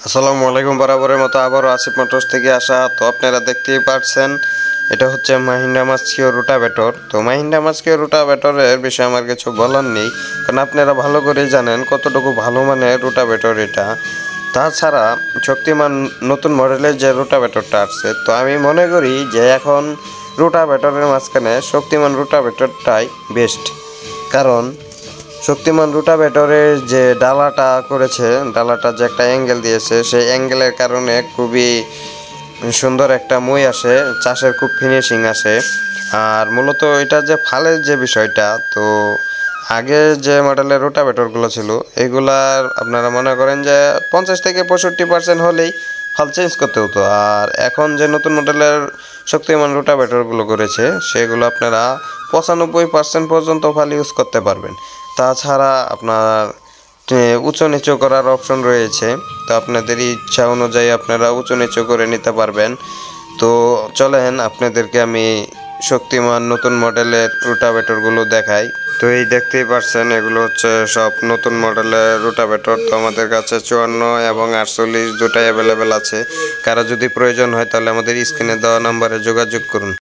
আসসালামু আলাইকুম। বরাবরের মতো আবারও আসিফ মোটরস থেকে আসা। তো আপনারা দেখতেই পাচ্ছেন এটা হচ্ছে মাহিন্দ্রা মাস্কিও রোটাভেটর। তো মাহিন্দ্রা মাস্কিও রোটাভেটরের বিষয়ে আমার কিছু বলার নেই, কারণ আপনারা ভালো করেই জানেন কতটুকু ভালো মানের রোটাভেটর এটা। তাছাড়া শক্তিমান নতুন মডেলের যে রোটাভেটরটা আসছে, তো আমি মনে করি যে এখন রোটাভেটরের মাঝখানে শক্তিমান রোটাভেটরটাই বেস্ট। কারণ শক্তিমান রোটাভেটরের যে ডালাটা করেছে, ডালাটা যে একটা অ্যাঙ্গেল দিয়েছে, সেই অ্যাঙ্গেলের কারণে খুবই সুন্দর একটা মই আসে, চাষের খুব ফিনিশিং আসে। আর মূলত এটা যে ফালের যে বিষয়টা, তো আগে যে মডেলের রোটাভেটরগুলো ছিল এগুলার আপনারা মনে করেন যে 50 থেকে 65% হলেই ফাল চেঞ্জ করতে হতো। আর এখন যে নতুন মডেলের শক্তিমান রোটাভেটরগুলো করেছে সেগুলো আপনারা 95% পর্যন্ত ফাল ইউজ করতে পারবেন। তাছাড়া আপনার উঁচু নিচু করার অপশন রয়েছে, তো আপনাদের ইচ্ছা অনুযায়ী আপনারা উঁচু নিচু করে নিতে পারবেন। তো চলেন আপনাদেরকে আমি শক্তিমান নতুন মডেলের রোটাভেটরগুলো দেখাই। তো এই দেখতেই পাচ্ছেন এগুলো হচ্ছে সব নতুন মডেলের রোটাভেটর। তো আমাদের কাছে 54 এবং 48 দুটাই অ্যাভেলেবেল আছে। কারো যদি প্রয়োজন হয় তাহলে আমাদের স্ক্রিনে দেওয়া নাম্বারে যোগাযোগ করুন।